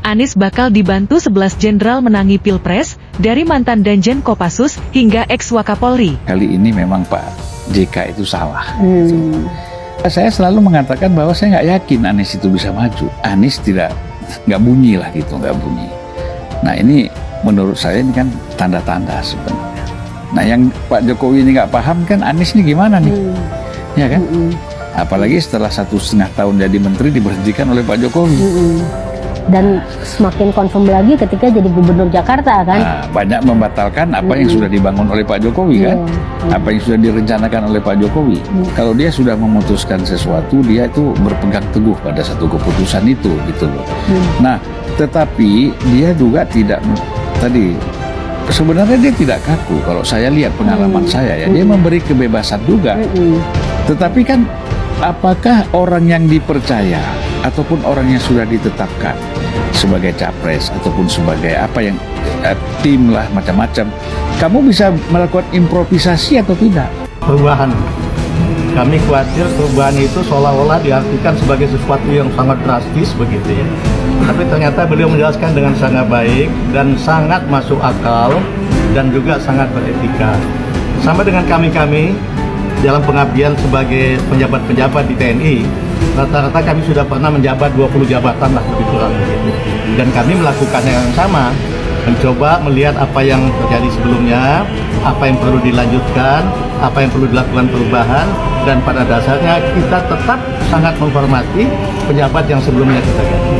Anies bakal dibantu 11 jenderal menangi Pilpres, dari mantan Danjen Kopassus hingga ex-Wakapolri. Kali ini memang Pak JK itu salah. Saya selalu mengatakan bahwa saya nggak yakin Anies itu bisa maju. Anies nggak bunyi lah gitu, nggak bunyi. Nah ini menurut saya ini kan tanda-tanda sebenarnya. Nah yang Pak Jokowi ini nggak paham kan Anies ini gimana nih, ya kan? Apalagi setelah 1,5 tahun jadi menteri diberhentikan oleh Pak Jokowi. Dan semakin confirm lagi ketika jadi gubernur Jakarta kan. Nah, banyak membatalkan apa yang sudah dibangun oleh Pak Jokowi kan, apa yang sudah direncanakan oleh Pak Jokowi. Kalau dia sudah memutuskan sesuatu, dia itu berpegang teguh pada satu keputusan itu gitu loh. Nah, tetapi dia juga tidak sebenarnya dia tidak kaku. Kalau saya lihat pengalaman saya ya, dia memberi kebebasan juga. Tetapi kan apakah orang yang dipercaya ataupun orang yang sudah ditetapkan sebagai capres ataupun sebagai apa yang tim lah macam-macam, kamu bisa melakukan improvisasi atau tidak? Perubahan, kami khawatir perubahan itu seolah-olah diartikan sebagai sesuatu yang sangat drastis begitu ya. Tapi ternyata beliau menjelaskan dengan sangat baik dan sangat masuk akal dan juga sangat beretika. Sama dengan kami dalam pengabdian sebagai penjabat-penjabat di TNI, rata-rata kami sudah pernah menjabat 20 jabatan lah lebih kurang begitu. Dan kami melakukan yang sama, mencoba melihat apa yang terjadi sebelumnya, apa yang perlu dilanjutkan, apa yang perlu dilakukan perubahan, dan pada dasarnya kita tetap sangat menghormati penjabat yang sebelumnya kita ganti.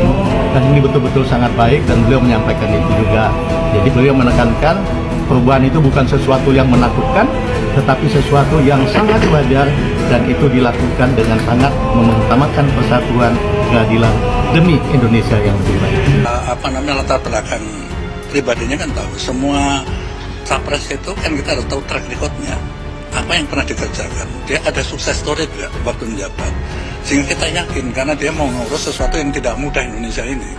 Dan ini betul-betul sangat baik dan beliau menyampaikan itu juga. Jadi beliau menekankan perubahan itu bukan sesuatu yang menakutkan, tetapi sesuatu yang sangat wajar dan itu dilakukan dengan sangat mengutamakan persatuan, keadilan demi Indonesia yang lebih baik. Latar belakang pribadinya kan tahu. Semua capres itu kan kita harus tahu track recordnya. Apa yang pernah dikerjakan. Dia ada sukses story juga waktu menjabat. Sehingga kita yakin karena dia mau ngurus sesuatu yang tidak mudah Indonesia ini.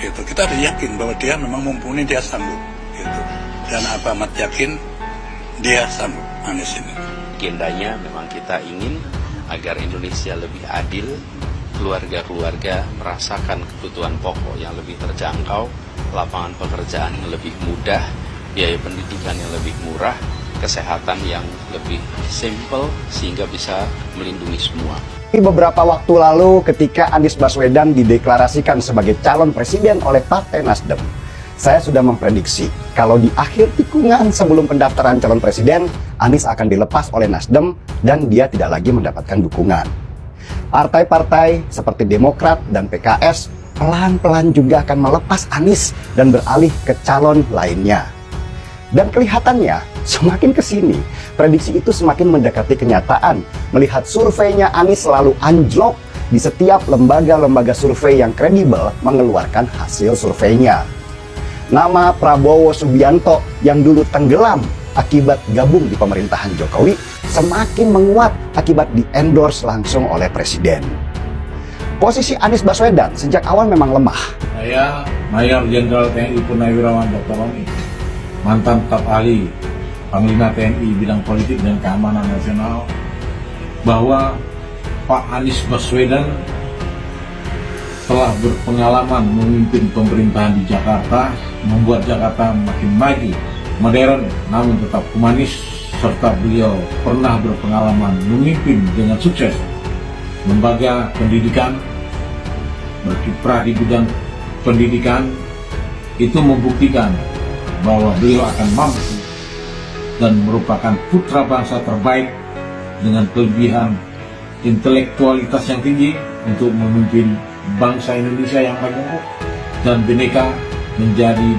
Gitu. Kita harus yakin bahwa dia memang mumpuni, dia sanggup. Gitu. Dan apa amat yakin dia sanggup Anies ini. Agendanya memang kita ingin agar Indonesia lebih adil, keluarga-keluarga merasakan kebutuhan pokok yang lebih terjangkau, lapangan pekerjaan yang lebih mudah, biaya pendidikan yang lebih murah, kesehatan yang lebih simple sehingga bisa melindungi semua. Beberapa waktu lalu ketika Anies Baswedan dideklarasikan sebagai calon presiden oleh Partai Nasdem, saya sudah memprediksi kalau di akhir tikungan sebelum pendaftaran calon presiden, Anies akan dilepas oleh Nasdem dan dia tidak lagi mendapatkan dukungan. Partai-partai seperti Demokrat dan PKS pelan-pelan juga akan melepas Anies dan beralih ke calon lainnya. Dan kelihatannya semakin ke sini, prediksi itu semakin mendekati kenyataan melihat surveinya Anies selalu anjlok di setiap lembaga-lembaga survei yang kredibel mengeluarkan hasil surveinya. Nama Prabowo Subianto yang dulu tenggelam akibat gabung di pemerintahan Jokowi semakin menguat akibat di-endorse langsung oleh Presiden. Posisi Anies Baswedan sejak awal memang lemah. Saya Mayor Jenderal TNI Purnawirawan Dr. Roni, mantan staf ahli Panglima TNI bidang politik dan keamanan nasional, bahwa Pak Anies Baswedan telah berpengalaman memimpin pemerintahan di Jakarta, membuat Jakarta makin maju, modern, namun tetap humanis, serta beliau pernah berpengalaman memimpin dengan sukses lembaga pendidikan, berkiprah di bidang pendidikan. Itu membuktikan bahwa beliau akan mampu dan merupakan putra bangsa terbaik dengan kelebihan intelektualitas yang tinggi untuk memimpin bangsa Indonesia yang majemuk dan bineka menjadi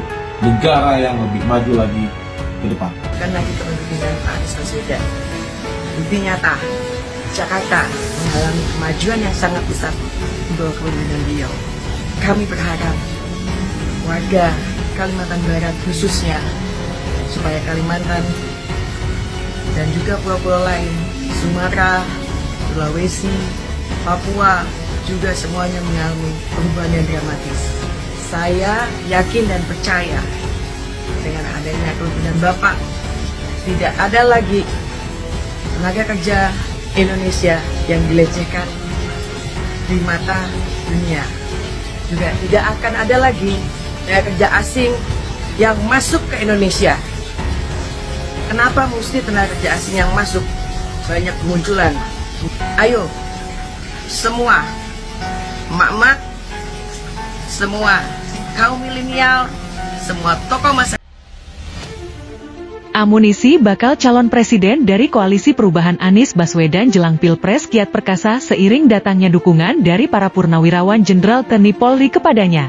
negara yang lebih maju lagi ke depan. Karena kita kepemimpinan Pak Anies Baswedan, bukti nyata Jakarta mengalami kemajuan yang sangat besar untuk kepemimpinan beliau. Kami berharap warga Kalimantan Barat khususnya, supaya Kalimantan dan juga pulau-pulau lain, Sumatera, Sulawesi, Papua, juga semuanya mengalami perubahan yang dramatis. Saya yakin dan percaya dengan adanya kepemimpinan Bapak, tidak ada lagi tenaga kerja Indonesia yang dilecehkan di mata dunia. juga tidak akan ada lagi tenaga kerja asing yang masuk ke Indonesia. Kenapa mesti tenaga kerja asing yang masuk? Banyak kemunculan. Ayo, semua emak-emak, semua kaum milenial, semua tokoh masyarakat. Amunisi bakal calon presiden dari Koalisi Perubahan Anies Baswedan jelang Pilpres kiat perkasa seiring datangnya dukungan dari para purnawirawan Jenderal TNI Polri kepadanya.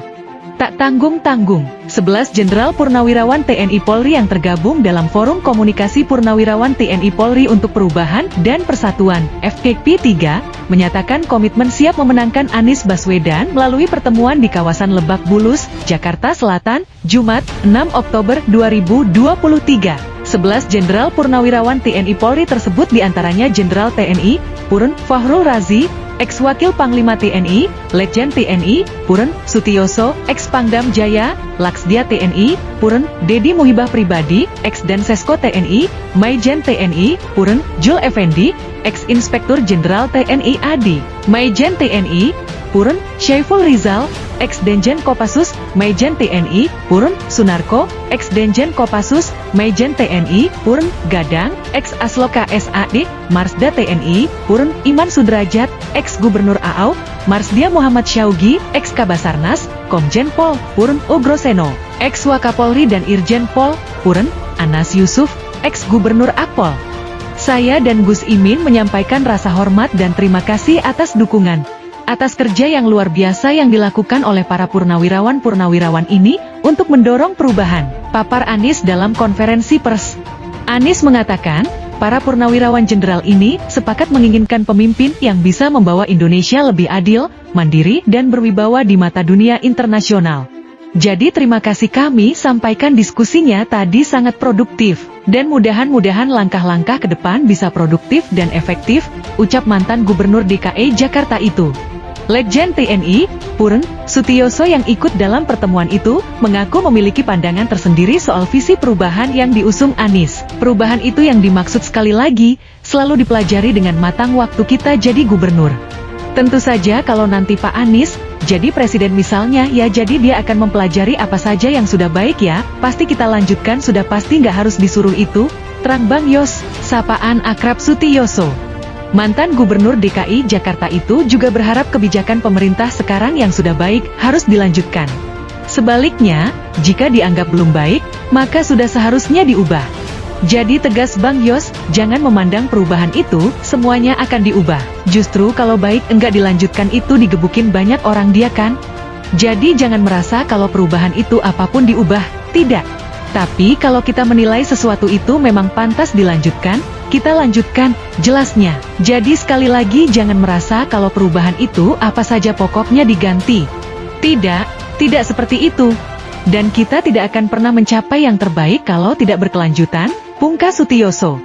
Tak tanggung-tanggung, 11 Jenderal Purnawirawan TNI Polri yang tergabung dalam Forum Komunikasi Purnawirawan TNI Polri untuk Perubahan dan Persatuan, FKP 3, menyatakan komitmen siap memenangkan Anies Baswedan melalui pertemuan di kawasan Lebak Bulus, Jakarta Selatan, Jumat, 6 Oktober 2023. 11 Jenderal Purnawirawan TNI Polri tersebut diantaranya Jenderal TNI, Purn Fahrul Razi, ex-wakil Panglima TNI, Letjen TNI, Purn Sutioso, ex-Pangdam Jaya, Laksdia TNI, Purn Dedi Muhibah Pribadi, ex-Dansesko TNI, Maijen TNI, Purn Jul Effendi, ex-Inspektur Jenderal TNI Adi, Maijen TNI, Purn Syaiful Rizal, ex-Denjen Kopassus, Maijen TNI, Purn Sunarko, ex-Denjen Kopassus, Maijen TNI, Purn Gadang, ex-Asloka SAD, Marsda TNI, Purn Iman Sudrajat, ex-Gubernur AAU, Marsdia Muhammad Syaugi, ex-Kabasarnas, Komjen Pol, Purn Ugroseno, ex-Wakapolri dan Irjen Pol, Purn Anas Yusuf, ex-Gubernur Akpol. Saya dan Gus Imin menyampaikan rasa hormat dan terima kasih atas dukungan, atas kerja yang luar biasa yang dilakukan oleh para purnawirawan ini untuk mendorong perubahan, papar Anies dalam konferensi pers. Anies mengatakan, para purnawirawan jenderal ini sepakat menginginkan pemimpin yang bisa membawa Indonesia lebih adil, mandiri dan berwibawa di mata dunia internasional. Jadi terima kasih, kami sampaikan diskusinya tadi sangat produktif, dan mudah-mudahan langkah-langkah ke depan bisa produktif dan efektif, ucap mantan Gubernur DKI Jakarta itu. Letjen TNI, Purn Sutioso yang ikut dalam pertemuan itu, mengaku memiliki pandangan tersendiri soal visi perubahan yang diusung Anies. Perubahan itu yang dimaksud sekali lagi, selalu dipelajari dengan matang waktu kita jadi gubernur. Tentu saja kalau nanti Pak Anies jadi presiden misalnya, ya jadi dia akan mempelajari apa saja yang sudah baik ya, pasti kita lanjutkan, sudah pasti nggak harus disuruh itu, terang Bang Yos, sapaan akrab Sutioso. Mantan Gubernur DKI Jakarta itu juga berharap kebijakan pemerintah sekarang yang sudah baik harus dilanjutkan. Sebaliknya, jika dianggap belum baik, maka sudah seharusnya diubah. Jadi tegas Bang Yos, jangan memandang perubahan itu semuanya akan diubah. Justru kalau baik enggak dilanjutkan itu digebukin banyak orang dia kan. Jadi jangan merasa kalau perubahan itu apapun diubah, tidak. Tapi kalau kita menilai sesuatu itu memang pantas dilanjutkan, kita lanjutkan, jelasnya. Jadi sekali lagi jangan merasa kalau perubahan itu apa saja pokoknya diganti. Tidak seperti itu. Dan kita tidak akan pernah mencapai yang terbaik kalau tidak berkelanjutan, pungkas Sutioso.